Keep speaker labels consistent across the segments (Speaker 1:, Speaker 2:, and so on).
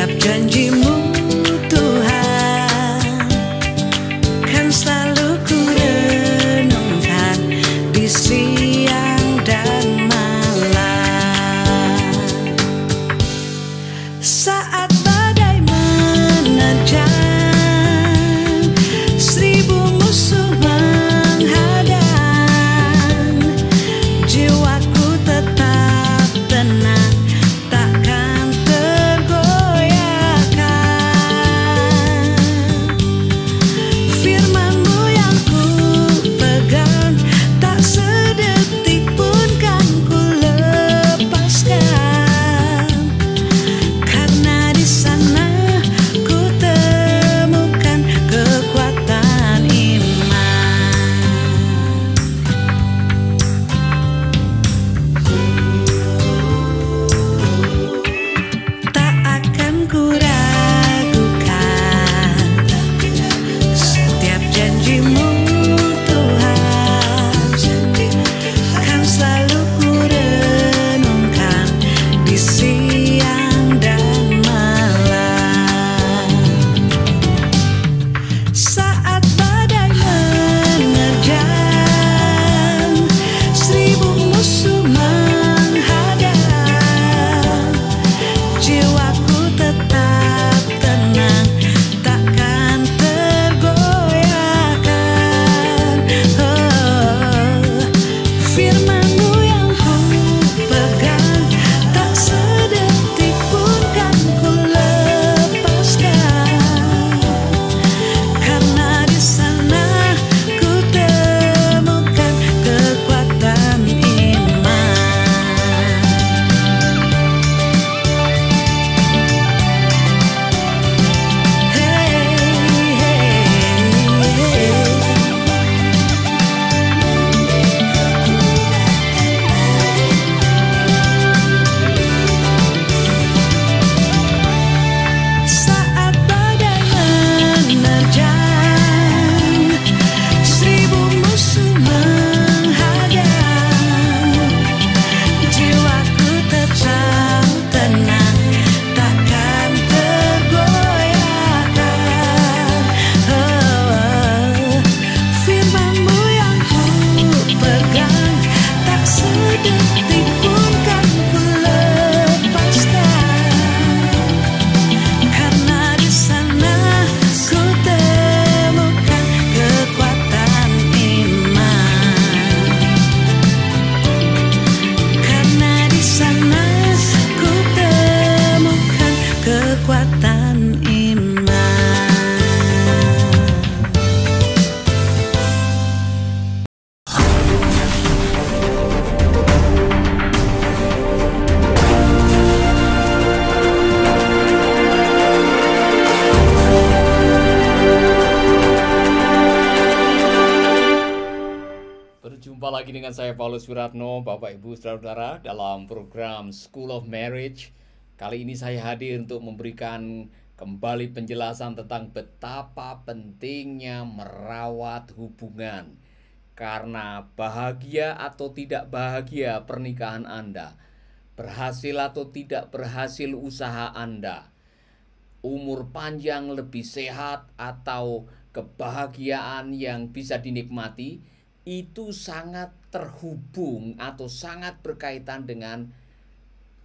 Speaker 1: janjimu Tuhan kan selalu ku renungkan di siang dan malam. Saat badai menerjang, 1000 musuh menghadang, jiwaku tetap tenang, takkan tergoyahkan. Firman-Mu yang ku pegang, tak sedetik pun kan ku lepaskan, karena di sana ku temukan kekuatan iman. Tak akan ku ragukan setiap janjimu Tuhan, kan selalu ku renungkan di siang dan malam. Saat badai menerjang, 1000 musuh menghadang, jiwaku tetap tenang, takkan tergoyahkan. Firman-Mu yang ku pegang, tak sedetik pun kan ku lepaskan, karena di sana ku temukan kekuatan iman. Saat badai menerjang, 1000 musuh menghadang, jiwaku tetap tenang, takkan tergoyahkan. Firman-Mu yang ku pegang, tak sedetik pun kan ku lepaskan, karena di sana ku temukan kekuatan iman. Karena di sana ku temukan kekuatan iman.
Speaker 2: Berjumpa lagi dengan saya Paulus Wiratno, Bapak Ibu Saudara, dalam program School of Marriage. Kali ini saya hadir untuk memberikan kembali penjelasan tentang betapa pentingnya merawat hubungan. Karena bahagia atau tidak bahagia pernikahan Anda, berhasil atau tidak berhasil usaha Anda, umur panjang lebih sehat atau kebahagiaan yang bisa dinikmati, itu sangat terhubung atau sangat berkaitan dengan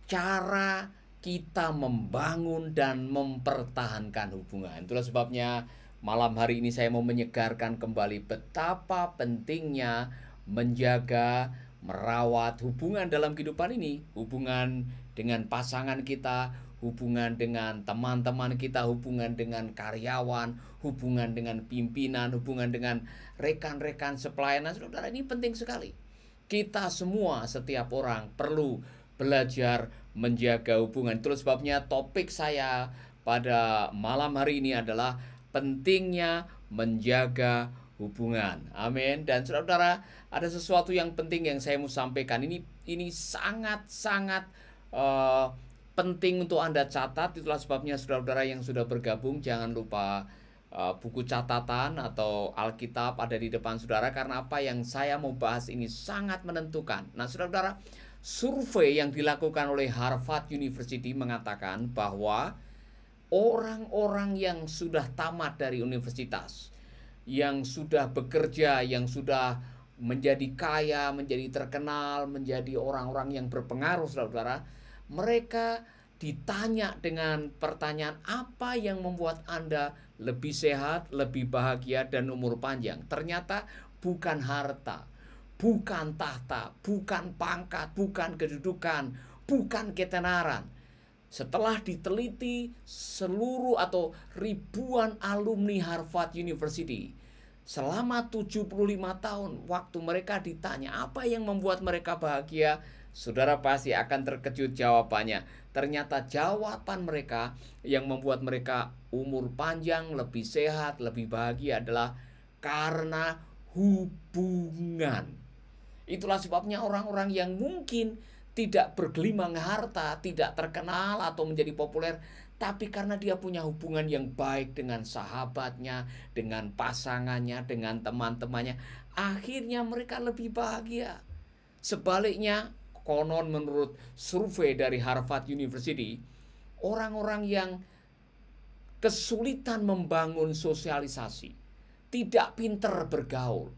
Speaker 2: cara kita membangun dan mempertahankan hubungan. Itulah sebabnya malam hari ini saya mau menyegarkan kembali betapa pentingnya menjaga, merawat hubungan dalam kehidupan ini. Hubungan dengan pasangan kita, hubungan dengan teman-teman kita, hubungan dengan karyawan, hubungan dengan pimpinan, hubungan dengan rekan-rekan sepelayanan. Saudara, ini penting sekali. Kita semua, setiap orang perlu belajar menjaga hubungan. Itulah sebabnya topik saya pada malam hari ini adalah pentingnya menjaga hubungan. Amin. Dan saudara, ada sesuatu yang penting yang saya mau sampaikan. Ini sangat-sangat penting untuk Anda catat. Itulah sebabnya saudara-saudara yang sudah bergabung, jangan lupa buku catatan atau Alkitab ada di depan saudara, karena apa yang saya mau bahas ini sangat menentukan. Nah, saudara-saudara, survei yang dilakukan oleh Harvard University mengatakan bahwa orang-orang yang sudah tamat dari universitas, yang sudah bekerja, yang sudah menjadi kaya, menjadi terkenal, menjadi orang-orang yang berpengaruh, saudara-saudara, mereka ditanya dengan pertanyaan, apa yang membuat Anda lebih sehat, lebih bahagia, dan umur panjang? Ternyata bukan harta, bukan tahta, bukan pangkat, bukan kedudukan, bukan ketenaran. Setelah diteliti seluruh atau ribuan alumni Harvard University, selama 75 tahun waktu mereka ditanya apa yang membuat mereka bahagia, saudara pasti akan terkejut jawabannya. Ternyata jawaban mereka yang membuat mereka umur panjang, lebih sehat, lebih bahagia adalah karena hubungan. Itulah sebabnya orang-orang yang mungkin tidak bergelimang harta, tidak terkenal atau menjadi populer, tapi karena dia punya hubungan yang baik dengan sahabatnya, dengan pasangannya, dengan teman-temannya, akhirnya mereka lebih bahagia. Sebaliknya, konon menurut survei dari Harvard University, orang-orang yang kesulitan membangun sosialisasi, tidak pintar bergaul,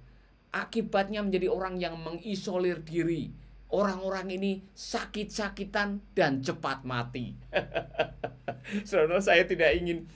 Speaker 2: akibatnya menjadi orang yang mengisolir diri. Orang-orang ini sakit-sakitan dan cepat mati. Saudara, saya tidak ingin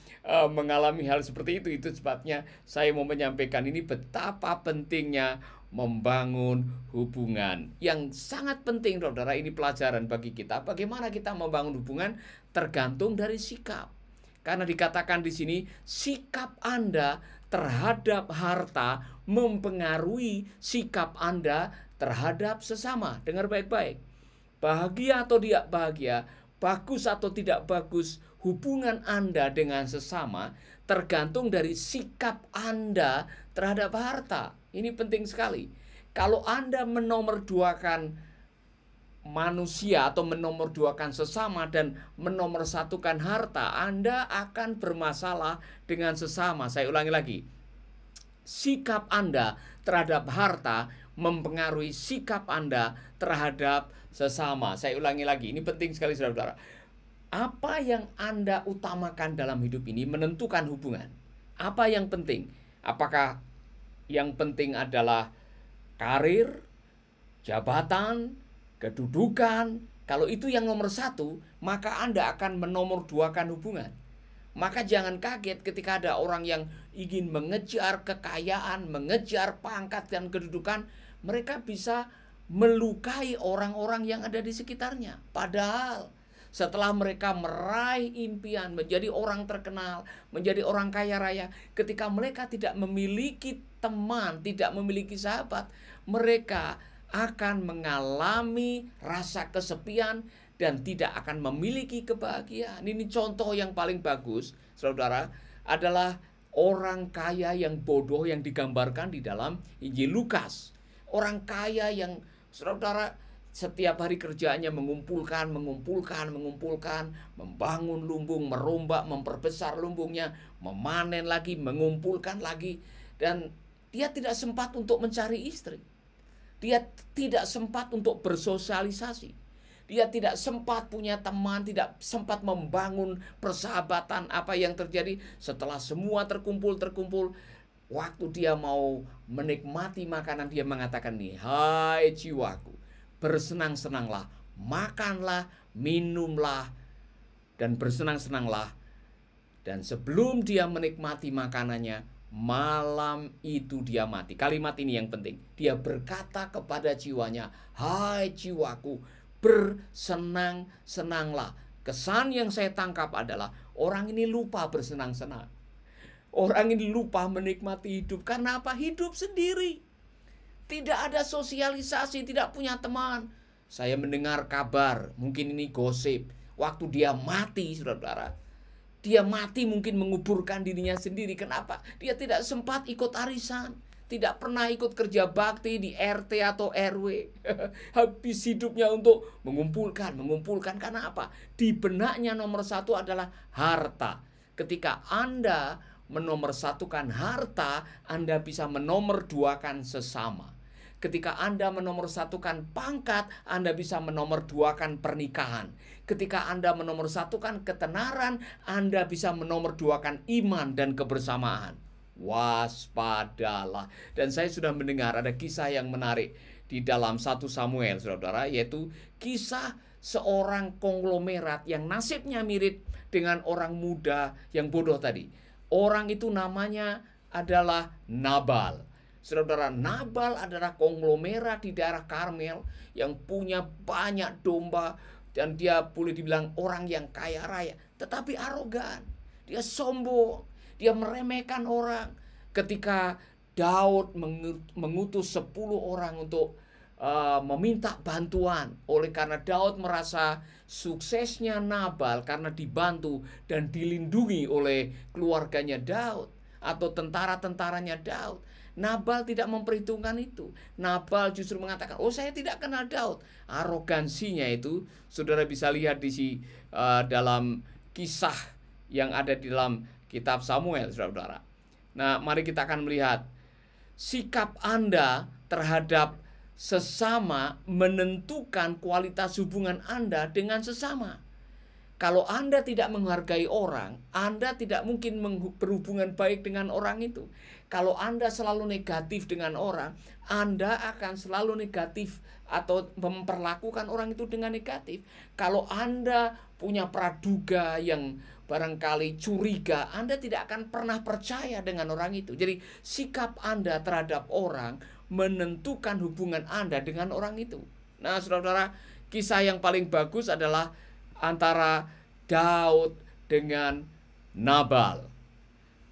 Speaker 2: mengalami hal seperti itu. Itu sebabnya saya mau menyampaikan ini betapa pentingnya membangun hubungan. Yang sangat penting, saudara, ini pelajaran bagi kita. Bagaimana kita membangun hubungan tergantung dari sikap. Karena dikatakan di sini, sikap Anda terhadap harta mempengaruhi sikap Anda terhadap sesama. Dengar baik-baik. Bahagia atau tidak bahagia, bagus atau tidak bagus, hubungan Anda dengan sesama tergantung dari sikap Anda terhadap harta. Ini penting sekali. Kalau Anda menomorduakan manusia atau menomorduakan sesama dan menomorsatukan harta, Anda akan bermasalah dengan sesama. Saya ulangi lagi. Sikap Anda terhadap harta mempengaruhi sikap Anda terhadap sesama. Saya ulangi lagi, ini penting sekali, saudara-saudara. Apa yang Anda utamakan dalam hidup ini menentukan hubungan. Apa yang penting? Apakah yang penting adalah karir, jabatan, kedudukan? Kalau itu yang nomor satu, maka Anda akan menomorduakan hubungan. Maka jangan kaget ketika ada orang yang ingin mengejar kekayaan, mengejar pangkat dan kedudukan, mereka bisa melukai orang-orang yang ada di sekitarnya. Padahal setelah mereka meraih impian, menjadi orang terkenal, menjadi orang kaya raya, ketika mereka tidak memiliki teman, tidak memiliki sahabat, mereka akan mengalami rasa kesepian dan tidak akan memiliki kebahagiaan. Ini contoh yang paling bagus, saudara, adalah orang kaya yang bodoh yang digambarkan di dalam Injil Lukas. Orang kaya yang, saudara, setiap hari kerjaannya mengumpulkan, membangun lumbung, merombak, memperbesar lumbungnya, memanen lagi, mengumpulkan lagi. Dan dia tidak sempat untuk mencari istri. Dia tidak sempat untuk bersosialisasi. Dia tidak sempat punya teman, tidak sempat membangun persahabatan. Apa yang terjadi setelah semua terkumpul, waktu dia mau menikmati makanan, dia mengatakan nih, hai jiwaku, bersenang-senanglah, makanlah, minumlah, dan bersenang-senanglah. Dan sebelum dia menikmati makanannya, malam itu dia mati. Kalimat ini yang penting. Dia berkata kepada jiwanya, hai jiwaku, bersenang-senanglah. Kesan yang saya tangkap adalah orang ini lupa bersenang-senang. Orang ini lupa menikmati hidup. Karena apa? Hidup sendiri. Tidak ada sosialisasi, tidak punya teman. Saya mendengar kabar, mungkin ini gosip, waktu dia mati, saudara-saudara, dia mati mungkin menguburkan dirinya sendiri. Kenapa? Dia tidak sempat ikut arisan, tidak pernah ikut kerja bakti di RT atau RW. Habis hidupnya untuk mengumpulkan. Karena apa? Di benaknya nomor satu adalah harta. Ketika Anda menomorsatukan harta, Anda bisa menomorduakan sesama. Ketika Anda menomorsatukan pangkat, Anda bisa menomorsatukan pernikahan. Ketika Anda menomorsatukan ketenaran, Anda bisa menomorsatukan iman dan kebersamaan. Waspadalah. Dan saya sudah mendengar ada kisah yang menarik di dalam 1 Samuel, saudara, yaitu kisah seorang konglomerat yang nasibnya mirip dengan orang muda yang bodoh tadi. Orang itu namanya adalah Nabal. Saudara, Nabal adalah konglomerat di daerah Karmel yang punya banyak domba, dan dia boleh dibilang orang yang kaya raya, tetapi arogan. Dia sombong, dia meremehkan orang. Ketika Daud mengutus 10 orang untuk meminta bantuan, oleh karena Daud merasa suksesnya Nabal karena dibantu dan dilindungi oleh keluarganya Daud atau tentara-tentaranya Daud. Nabal tidak memperhitungkan itu. Nabal justru mengatakan, oh saya tidak kenal Daud. Arogansinya itu saudara bisa lihat di dalam kisah yang ada di dalam kitab Samuel, saudara. Nah, mari kita akan melihat sikap Anda terhadap sesama menentukan kualitas hubungan Anda dengan sesama. Kalau Anda tidak menghargai orang, Anda tidak mungkin berhubungan baik dengan orang itu. Kalau Anda selalu negatif dengan orang, Anda akan selalu negatif atau memperlakukan orang itu dengan negatif. Kalau Anda punya praduga yang barangkali curiga, Anda tidak akan pernah percaya dengan orang itu. Jadi sikap Anda terhadap orang menentukan hubungan Anda dengan orang itu. Nah, saudara-saudara, kisah yang paling bagus adalah antara Daud dengan Nabal.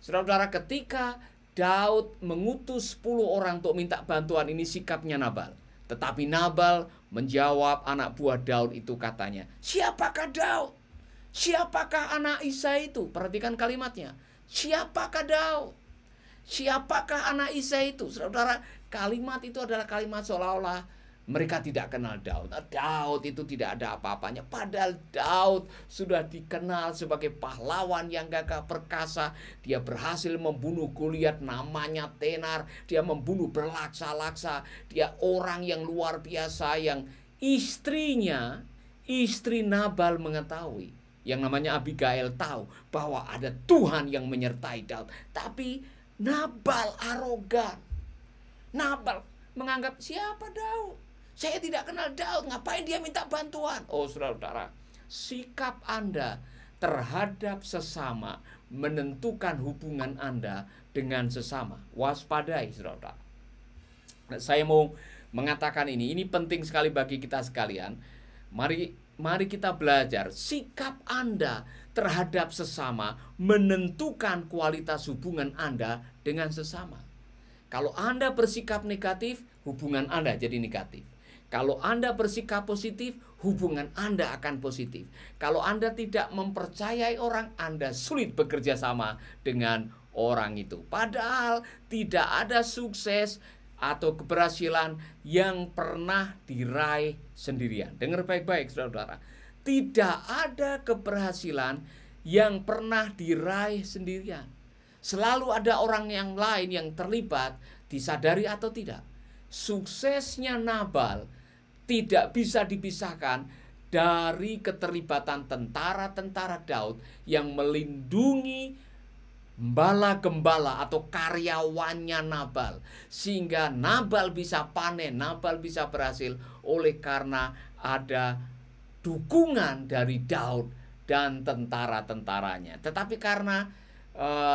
Speaker 2: Saudara-saudara, ketika Daud mengutus 10 orang untuk minta bantuan, ini sikapnya Nabal. Tetapi Nabal menjawab anak buah Daud itu, katanya, siapakah Daud? Siapakah anak Isai itu? Perhatikan kalimatnya. Siapakah Daud? Siapakah anak Isai itu? Saudara, kalimat itu adalah kalimat seolah-olah mereka tidak kenal Daud. Daud itu tidak ada apa-apanya. Padahal Daud sudah dikenal sebagai pahlawan yang gagah perkasa. Dia berhasil membunuh Goliat, namanya tenar. Dia membunuh berlaksa-laksa. Dia orang yang luar biasa, yang istrinya, istri Nabal mengetahui. Yang namanya Abigail tahu bahwa ada Tuhan yang menyertai Daud. Tapi Nabal arogan. Nabal menganggap, siapa Daud? Saya tidak kenal Daud, ngapain dia minta bantuan? Oh saudara-saudara, sikap Anda terhadap sesama menentukan hubungan Anda dengan sesama. Waspadai, saudara. Saya mau mengatakan ini penting sekali bagi kita sekalian. Mari kita belajar sikap Anda terhadap sesama menentukan kualitas hubungan Anda dengan sesama. Kalau Anda bersikap negatif, hubungan Anda jadi negatif. Kalau Anda bersikap positif, hubungan Anda akan positif. Kalau Anda tidak mempercayai orang, Anda sulit bekerja sama dengan orang itu. Padahal tidak ada sukses atau keberhasilan yang pernah diraih sendirian. Dengar baik-baik, saudara-saudara. Tidak ada keberhasilan yang pernah diraih sendirian. Selalu ada orang yang lain yang terlibat, disadari atau tidak. Suksesnya Nabal tidak bisa dipisahkan dari keterlibatan tentara-tentara Daud yang melindungi gembala-gembala atau karyawannya Nabal. Sehingga Nabal bisa panen, Nabal bisa berhasil oleh karena ada dukungan dari Daud dan tentara-tentaranya. Tetapi karena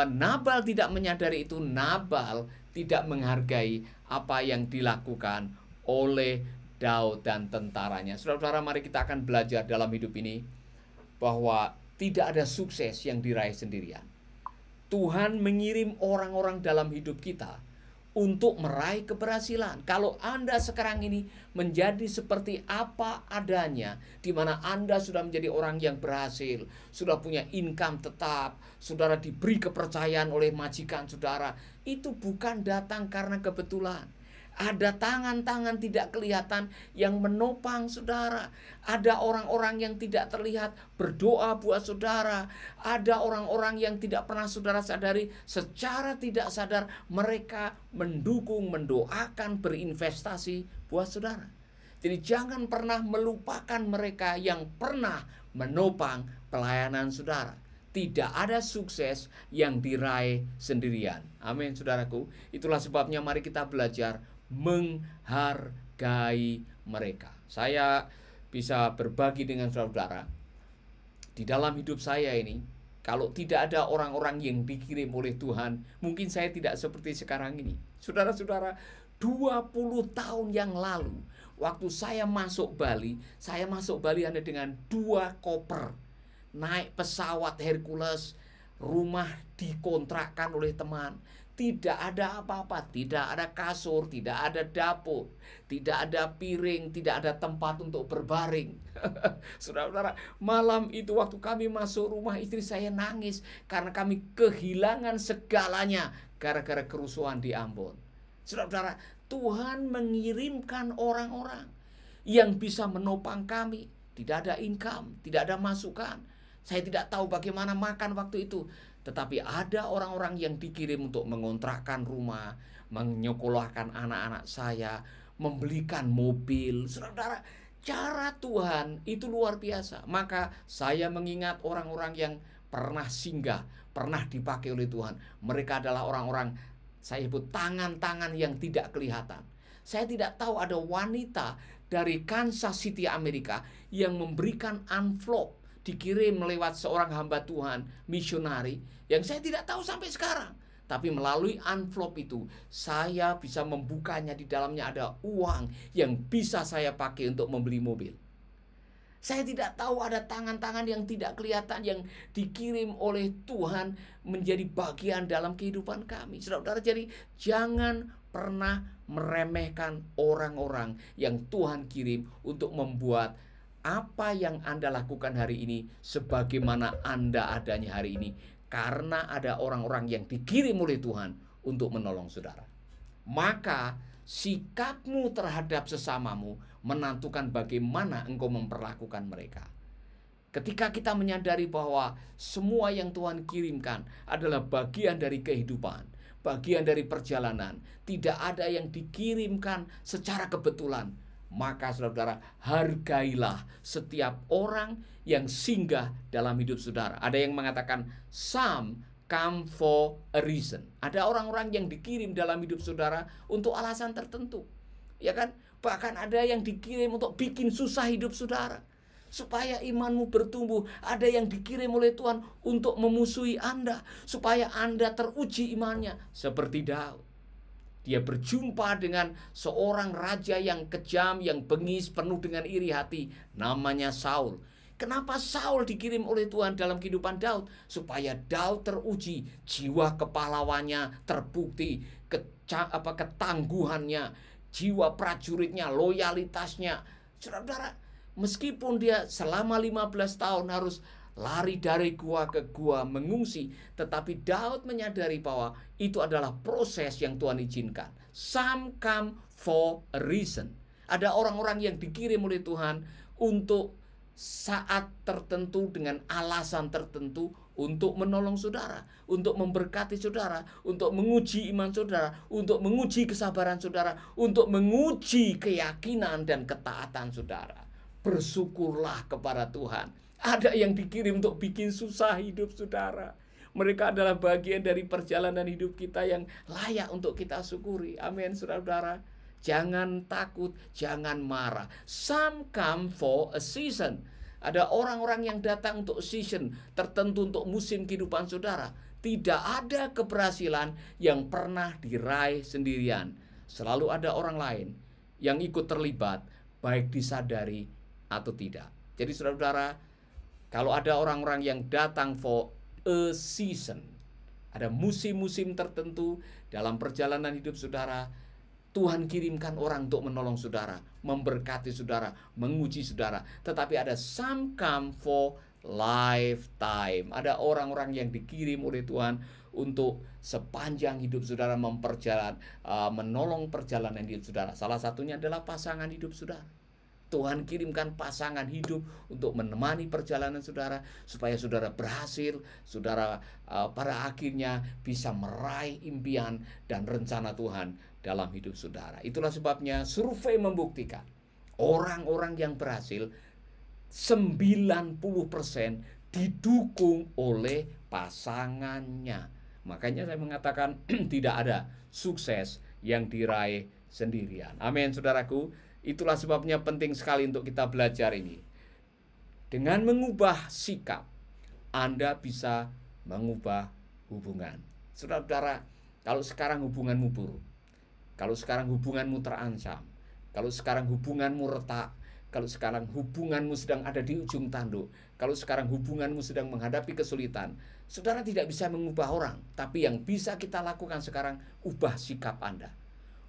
Speaker 2: Nabal tidak menyadari itu, Nabal tidak menghargai apa yang dilakukan oleh Daud dan tentaranya. Saudara-saudara, mari kita akan belajar dalam hidup ini bahwa tidak ada sukses yang diraih sendirian. Tuhan mengirim orang-orang dalam hidup kita untuk meraih keberhasilan. Kalau Anda sekarang ini menjadi seperti apa adanya, di mana Anda sudah menjadi orang yang berhasil, sudah punya income tetap, saudara diberi kepercayaan oleh majikan saudara, itu bukan datang karena kebetulan. Ada tangan-tangan tidak kelihatan yang menopang saudara. Ada orang-orang yang tidak terlihat berdoa buat saudara. Ada orang-orang yang tidak pernah saudara sadari, secara tidak sadar mereka mendukung, mendoakan, berinvestasi buat saudara. Jadi jangan pernah melupakan mereka yang pernah menopang pelayanan saudara. Tidak ada sukses yang diraih sendirian. Amin, saudaraku. Itulah sebabnya mari kita belajar menghargai mereka. Saya bisa berbagi dengan saudara, di dalam hidup saya ini, kalau tidak ada orang-orang yang dikirim oleh Tuhan, mungkin saya tidak seperti sekarang ini. Saudara-saudara, 20 tahun yang lalu, waktu saya masuk Bali hanya dengan 2 koper. Naik pesawat Hercules, rumah dikontrakkan oleh teman. Tidak ada apa-apa, tidak ada kasur, tidak ada dapur, tidak ada piring, tidak ada tempat untuk berbaring. Saudara-saudara, malam itu waktu kami masuk rumah, istri saya nangis karena kami kehilangan segalanya gara-gara kerusuhan di Ambon. Saudara-saudara, Tuhan mengirimkan orang-orang yang bisa menopang kami. Tidak ada income, tidak ada masukan. Saya tidak tahu bagaimana makan waktu itu. Tetapi ada orang-orang yang dikirim untuk mengontrakkan rumah, menyekolahkan anak-anak saya, membelikan mobil. Saudara, cara Tuhan itu luar biasa. Maka saya mengingat orang-orang yang pernah singgah, pernah dipakai oleh Tuhan. Mereka adalah orang-orang, saya sebut tangan-tangan yang tidak kelihatan. Saya tidak tahu ada wanita dari Kansas City, Amerika, yang memberikan envelope dikirim lewat seorang hamba Tuhan, misionari, yang saya tidak tahu sampai sekarang. Tapi melalui envelope itu, saya bisa membukanya, di dalamnya ada uang yang bisa saya pakai untuk membeli mobil. Saya tidak tahu ada tangan-tangan yang tidak kelihatan yang dikirim oleh Tuhan menjadi bagian dalam kehidupan kami. Saudara-saudara, jadi jangan pernah meremehkan orang-orang yang Tuhan kirim untuk membuat apa yang Anda lakukan hari ini sebagaimana Anda adanya hari ini. Karena ada orang-orang yang dikirim oleh Tuhan untuk menolong saudara. Maka sikapmu terhadap sesamamu menentukan bagaimana engkau memperlakukan mereka. Ketika kita menyadari bahwa semua yang Tuhan kirimkan adalah bagian dari kehidupan, bagian dari perjalanan, tidak ada yang dikirimkan secara kebetulan, maka saudara, hargailah setiap orang yang singgah dalam hidup saudara. Ada yang mengatakan some come for a reason. Ada orang-orang yang dikirim dalam hidup saudara untuk alasan tertentu, ya kan? Bahkan ada yang dikirim untuk bikin susah hidup saudara, supaya imanmu bertumbuh. Ada yang dikirim oleh Tuhan untuk memusuhi Anda, supaya Anda teruji imannya. Seperti Daud, dia berjumpa dengan seorang raja yang kejam, yang bengis, penuh dengan iri hati, namanya Saul. Kenapa Saul dikirim oleh Tuhan dalam kehidupan Daud? Supaya Daud teruji, jiwa kepahlawannya terbukti, ketangguhannya, jiwa prajuritnya, loyalitasnya. Saudara-saudara, meskipun dia selama 15 tahun harus lari dari gua ke gua mengungsi, tetapi Daud menyadari bahwa itu adalah proses yang Tuhan izinkan. Some come for a reason. Ada orang-orang yang dikirim oleh Tuhan untuk saat tertentu dengan alasan tertentu, untuk menolong saudara, untuk memberkati saudara, untuk menguji iman saudara, untuk menguji kesabaran saudara, untuk menguji keyakinan dan ketaatan saudara. Bersyukurlah kepada Tuhan. Ada yang dikirim untuk bikin susah hidup saudara. Mereka adalah bagian dari perjalanan hidup kita yang layak untuk kita syukuri. Amin, saudara-saudara. Jangan takut, jangan marah. Some come for a season. Ada orang-orang yang datang untuk season tertentu, untuk musim kehidupan saudara. Tidak ada keberhasilan yang pernah diraih sendirian. Selalu ada orang lain yang ikut terlibat, baik disadari atau tidak. Jadi saudara-saudara, kalau ada orang-orang yang datang for a season, ada musim-musim tertentu dalam perjalanan hidup saudara, Tuhan kirimkan orang untuk menolong saudara, memberkati saudara, menguji saudara. Tetapi ada some come for lifetime. Ada orang-orang yang dikirim oleh Tuhan untuk sepanjang hidup saudara menolong perjalanan hidup saudara. Salah satunya adalah pasangan hidup saudara. Tuhan kirimkan pasangan hidup untuk menemani perjalanan saudara, supaya saudara berhasil, saudara pada akhirnya bisa meraih impian dan rencana Tuhan dalam hidup saudara. Itulah sebabnya survei membuktikan orang-orang yang berhasil 90% didukung oleh pasangannya. Makanya saya mengatakan tidak ada sukses yang diraih sendirian. Amin, saudaraku. Itulah sebabnya penting sekali untuk kita belajar ini. Dengan mengubah sikap, Anda bisa mengubah hubungan. Saudara-saudara, kalau sekarang hubunganmu buruk, kalau sekarang hubunganmu terancam, kalau sekarang hubunganmu retak, kalau sekarang hubunganmu sedang ada di ujung tanduk, kalau sekarang hubunganmu sedang menghadapi kesulitan, saudara tidak bisa mengubah orang. Tapi yang bisa kita lakukan sekarang, ubah sikap Anda.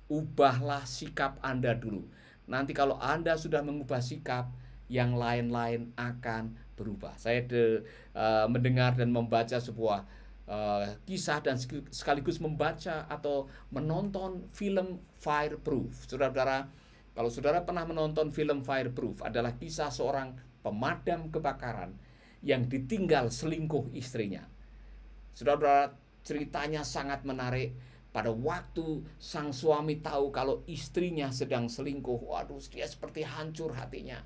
Speaker 2: Ubahlah sikap Anda dulu. Nanti kalau Anda sudah mengubah sikap, yang lain-lain akan berubah. Saya mendengar dan membaca sebuah kisah dan sekaligus membaca atau menonton film Fireproof. Saudara-saudara, kalau saudara pernah menonton film Fireproof, adalah kisah seorang pemadam kebakaran yang ditinggal selingkuh istrinya. Saudara-saudara, ceritanya sangat menarik. Pada waktu sang suami tahu kalau istrinya sedang selingkuh, waduh, dia seperti hancur hatinya.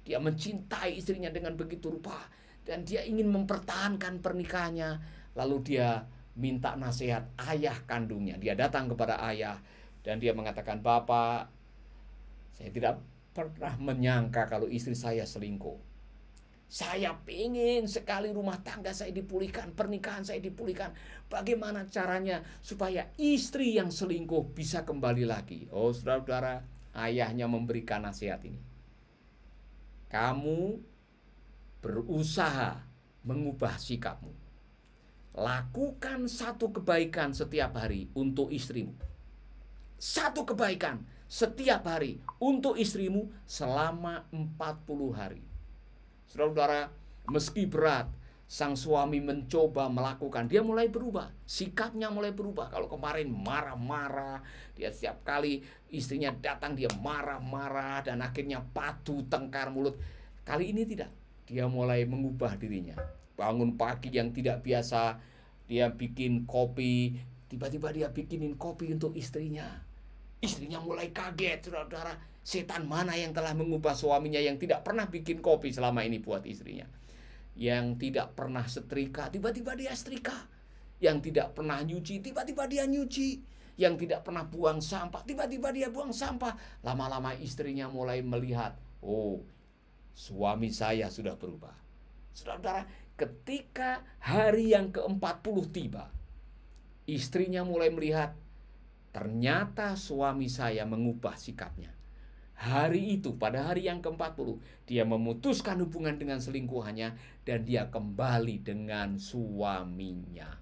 Speaker 2: Dia mencintai istrinya dengan begitu rupa, dan dia ingin mempertahankan pernikahannya. Lalu dia minta nasihat ayah kandungnya. Dia datang kepada ayah dan dia mengatakan, "Bapak, saya tidak pernah menyangka kalau istri saya selingkuh. Saya ingin sekali rumah tangga saya dipulihkan, pernikahan saya dipulihkan. Bagaimana caranya supaya istri yang selingkuh bisa kembali lagi?" Oh, saudara-saudara, ayahnya memberikan nasihat ini. Kamu berusaha mengubah sikapmu. Lakukan satu kebaikan setiap hari untuk istrimu. Satu kebaikan setiap hari untuk istrimu selama 40 hari. Saudara-saudara, meski berat, sang suami mencoba melakukan, dia mulai berubah, sikapnya mulai berubah. Kalau kemarin marah-marah, dia setiap kali istrinya datang dia marah-marah dan akhirnya padu, tengkar mulut. Kali ini tidak, dia mulai mengubah dirinya. Bangun pagi yang tidak biasa, dia bikin kopi, tiba-tiba dia bikinin kopi untuk istrinya. Istrinya mulai kaget, saudara-saudara. Setan mana yang telah mengubah suaminya yang tidak pernah bikin kopi selama ini buat istrinya. Yang tidak pernah setrika, tiba-tiba dia setrika. Yang tidak pernah nyuci, tiba-tiba dia nyuci. Yang tidak pernah buang sampah, tiba-tiba dia buang sampah. Lama-lama istrinya mulai melihat, oh, suami saya sudah berubah. Saudara-saudara, ketika hari yang ke-40 tiba, istrinya mulai melihat, ternyata suami saya mengubah sikapnya. Hari itu, pada hari yang ke-40, dia memutuskan hubungan dengan selingkuhannya dan dia kembali dengan suaminya.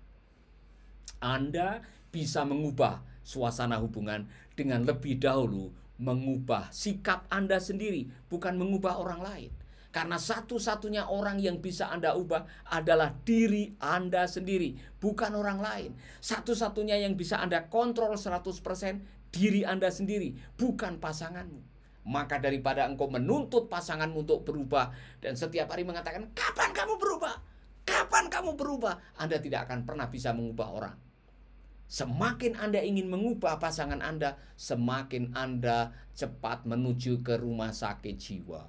Speaker 2: Anda bisa mengubah suasana hubungan dengan lebih dahulu mengubah sikap Anda sendiri, bukan mengubah orang lain. Karena satu-satunya orang yang bisa Anda ubah adalah diri Anda sendiri, bukan orang lain. Satu-satunya yang bisa Anda kontrol 100% diri Anda sendiri, bukan pasanganmu. Maka daripada engkau menuntut pasanganmu untuk berubah dan setiap hari mengatakan, "Kapan kamu berubah? Kapan kamu berubah?" Anda tidak akan pernah bisa mengubah orang. Semakin Anda ingin mengubah pasangan Anda, semakin Anda cepat menuju ke rumah sakit jiwa.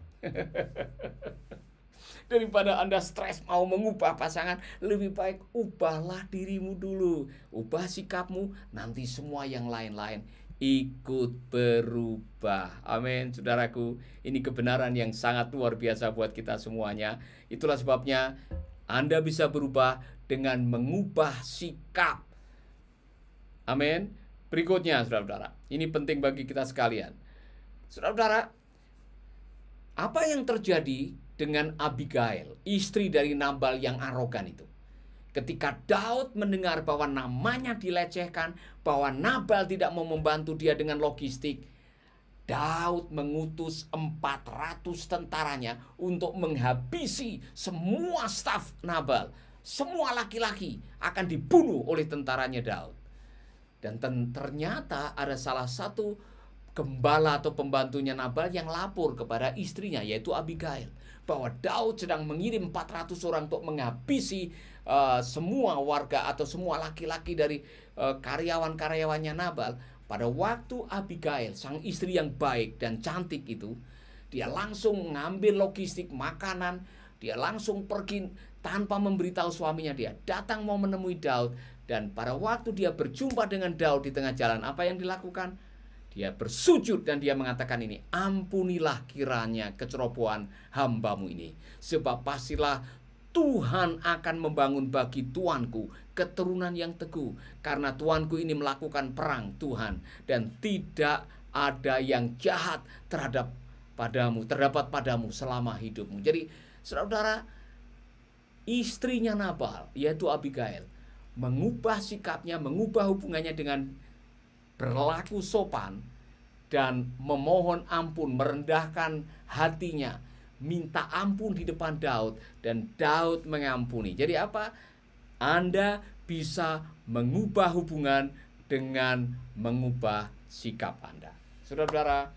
Speaker 2: Daripada Anda stres mau mengubah pasangan, lebih baik ubahlah dirimu dulu. Ubah sikapmu, nanti semua yang lain-lain ikut berubah. Amin, saudaraku. Ini kebenaran yang sangat luar biasa buat kita semuanya. Itulah sebabnya Anda bisa berubah dengan mengubah sikap. Amin. Berikutnya, saudara-saudara, ini penting bagi kita sekalian. Saudara-saudara, apa yang terjadi dengan Abigail, istri dari Nabal yang arogan itu? Ketika Daud mendengar bahwa namanya dilecehkan, bahwa Nabal tidak mau membantu dia dengan logistik, Daud mengutus 400 tentaranya untuk menghabisi semua staf Nabal. Semua laki-laki akan dibunuh oleh tentaranya Daud. Dan ternyata ada salah satu gembala atau pembantunya Nabal yang lapor kepada istrinya, yaitu Abigail, bahwa Daud sedang mengirim 400 orang untuk menghabisi semua warga atau semua laki-laki dari karyawan-karyawannya Nabal. Pada waktu Abigail, sang istri yang baik dan cantik itu, dia langsung mengambil logistik makanan, dia langsung pergi tanpa memberitahu suaminya. Dia datang mau menemui Daud, dan pada waktu dia berjumpa dengan Daud di tengah jalan, apa yang dilakukan? Dia bersujud dan dia mengatakan ini, ampunilah kiranya kecerobohan hambamu ini, sebab pastilah Tuhan akan membangun bagi tuanku keturunan yang teguh, karena tuanku ini melakukan perang Tuhan, dan tidak ada yang jahat terdapat padamu selama hidupmu. Jadi saudara, istrinya Nabal, yaitu Abigail, mengubah sikapnya, mengubah hubungannya dengan berlaku sopan dan memohon ampun, merendahkan hatinya, minta ampun di depan Daud, dan Daud mengampuni. Jadi apa? Anda bisa mengubah hubungan dengan mengubah sikap Anda. Saudara-saudara,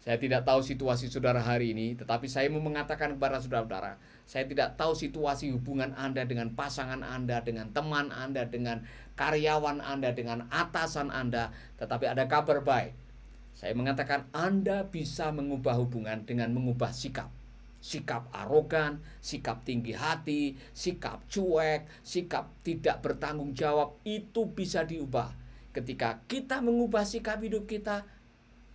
Speaker 2: saya tidak tahu situasi saudara hari ini, tetapi saya mau mengatakan kepada saudara-saudara, saya tidak tahu situasi hubungan Anda dengan pasangan Anda, dengan teman Anda, dengan karyawan Anda, dengan atasan Anda, tetapi ada kabar baik. Saya mengatakan Anda bisa mengubah hubungan dengan mengubah sikap. Sikap arogan, sikap tinggi hati, sikap cuek, sikap tidak bertanggung jawab, itu bisa diubah. Ketika kita mengubah sikap hidup kita,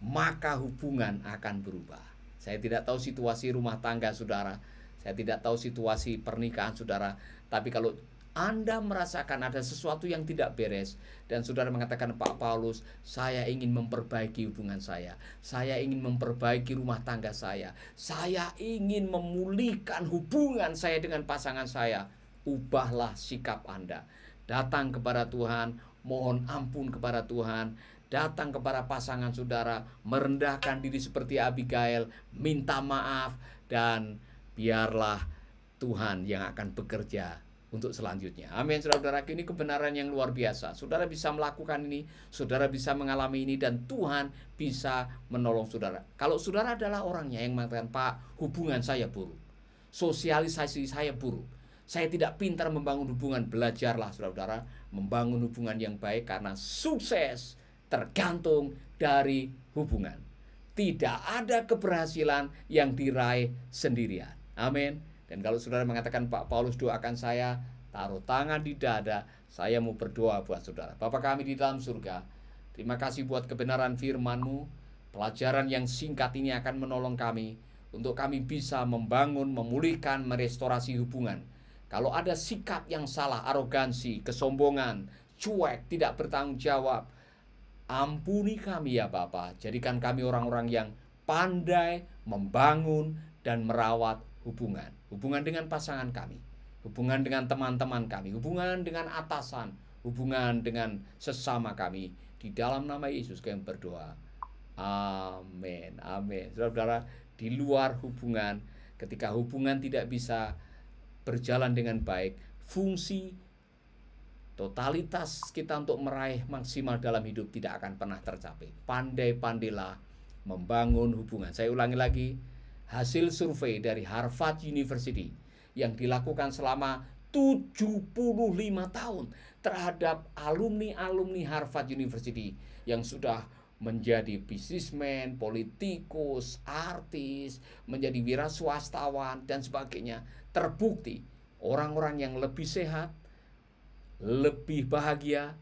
Speaker 2: maka hubungan akan berubah. Saya tidak tahu situasi rumah tangga saudara, saya tidak tahu situasi pernikahan saudara, tapi kalau Anda merasakan ada sesuatu yang tidak beres, dan saudara mengatakan, Pak Paulus, saya ingin memperbaiki hubungan saya ingin memperbaiki rumah tangga saya ingin memulihkan hubungan saya dengan pasangan saya, ubahlah sikap Anda. Datang kepada Tuhan, mohon ampun kepada Tuhan, datang kepada pasangan saudara, merendahkan diri seperti Abigail, minta maaf, dan biarlah Tuhan yang akan bekerja untuk selanjutnya. Amin. Saudara-saudara, ini kebenaran yang luar biasa. Saudara bisa melakukan ini, saudara bisa mengalami ini, dan Tuhan bisa menolong saudara. Kalau saudara adalah orangnya yang mengatakan, Pak, hubungan saya buruk, sosialisasi saya buruk, saya tidak pintar membangun hubungan, belajarlah saudara-saudara membangun hubungan yang baik, karena sukses tergantung dari hubungan. Tidak ada keberhasilan yang diraih sendirian. Amin. Dan kalau saudara mengatakan, Pak Paulus, doakan saya, taruh tangan di dada, saya mau berdoa buat saudara. Bapa kami di dalam surga, terima kasih buat kebenaran firman-Mu. Pelajaran yang singkat ini akan menolong kami untuk kami bisa membangun, memulihkan, merestorasi hubungan. Kalau ada sikap yang salah, arogansi, kesombongan, cuek, tidak bertanggung jawab, ampuni kami ya Bapa. Jadikan kami orang-orang yang pandai membangun dan merawat hubungan dengan pasangan kami, hubungan dengan teman-teman kami, hubungan dengan atasan, hubungan dengan sesama kami. Di dalam nama Yesus kami berdoa. Amin. Amin. Saudara-saudara, di luar hubungan, ketika hubungan tidak bisa berjalan dengan baik, fungsi totalitas kita untuk meraih maksimal dalam hidup tidak akan pernah tercapai. Pandai-pandailah membangun hubungan. Saya ulangi lagi, hasil survei dari Harvard University yang dilakukan selama 75 tahun terhadap alumni-alumni Harvard University yang sudah menjadi bisnismen, politikus, artis, menjadi wira swastawan, dan sebagainya. Terbukti orang-orang yang lebih sehat, lebih bahagia,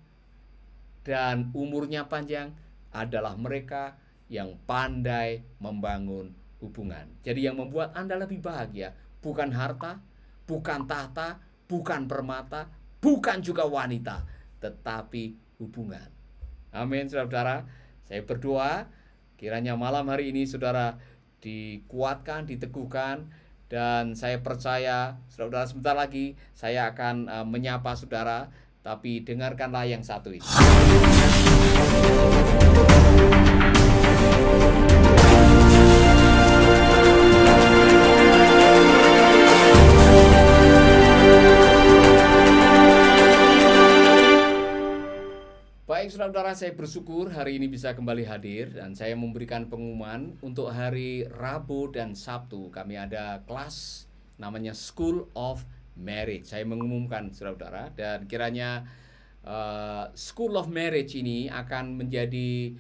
Speaker 2: dan umurnya panjang adalah mereka yang pandai membangun hubungan. Jadi yang membuat Anda lebih bahagia bukan harta, bukan tahta, bukan permata, bukan juga wanita, tetapi hubungan. Amin, saudara-saudara. Saya berdoa kiranya malam hari ini saudara dikuatkan, diteguhkan, dan saya percaya saudara sebentar lagi saya akan menyapa saudara, tapi dengarkanlah yang satu ini. Baik saudara-saudara, saya bersyukur hari ini bisa kembali hadir dan saya memberikan pengumuman untuk hari Rabu dan Sabtu. Kami ada kelas namanya School of Marriage. Saya mengumumkan saudara-saudara, dan kiranya School of Marriage ini akan menjadi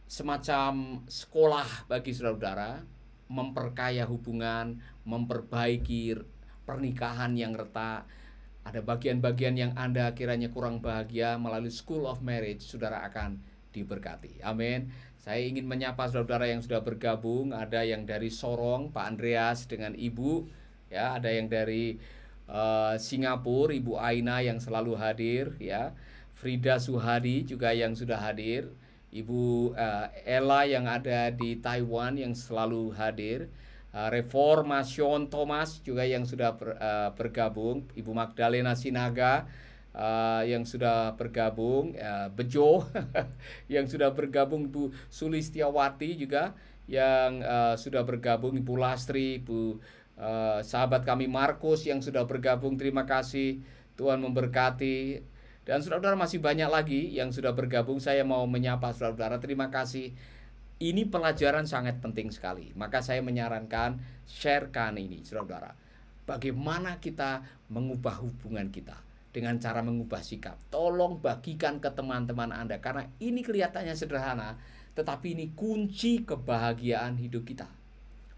Speaker 2: semacam sekolah bagi saudara-saudara, memperkaya hubungan, memperbaiki pernikahan yang retak. Ada bagian-bagian yang Anda kiranya kurang bahagia, melalui School of Marriage saudara akan diberkati. Amin. Saya ingin menyapa saudara-saudara yang sudah bergabung. Ada yang dari Sorong, Pak Andreas dengan Ibu, ya. Ada yang dari Singapura, Ibu Aina yang selalu hadir, ya. Frida Suhadi juga yang sudah hadir. Ibu Ella yang ada di Taiwan yang selalu hadir. Reformation Thomas juga yang sudah bergabung. Ibu Magdalena Sinaga yang sudah bergabung. Bejo yang sudah bergabung. Bu Sulistiawati juga yang sudah bergabung. Ibu Lastri, Ibu sahabat kami Markus yang sudah bergabung. Terima kasih, Tuhan memberkati. Dan saudara-saudara masih banyak lagi yang sudah bergabung. Saya mau menyapa saudara-saudara, terima kasih. Ini pelajaran sangat penting sekali. Maka saya menyarankan sharekan ini saudara-saudara. Bagaimana kita mengubah hubungan kita dengan cara mengubah sikap. Tolong bagikan ke teman-teman Anda, karena ini kelihatannya sederhana, tetapi ini kunci kebahagiaan hidup kita.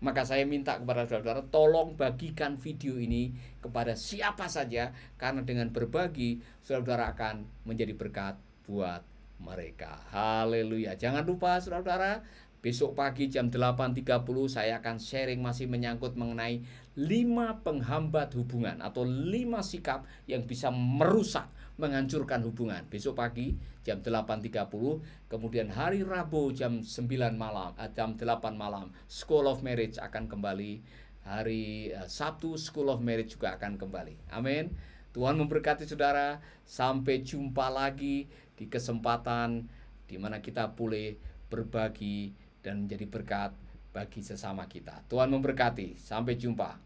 Speaker 2: Maka saya minta kepada saudara-saudara, tolong bagikan video ini kepada siapa saja, karena dengan berbagi saudara akan menjadi berkat buat mereka. Haleluya. Jangan lupa saudara-saudara, besok pagi jam 8.30 saya akan sharing masih menyangkut mengenai 5 penghambat hubungan atau 5 sikap yang bisa merusak, menghancurkan hubungan. Besok pagi jam 8.30, kemudian hari Rabu jam 9 malam, jam 8 malam School of Marriage akan kembali. Hari Sabtu School of Marriage juga akan kembali. Amin. Tuhan memberkati saudara. Sampai jumpa lagi di kesempatan di mana kita boleh berbagi dan menjadi berkat bagi sesama kita. Tuhan memberkati. Sampai jumpa.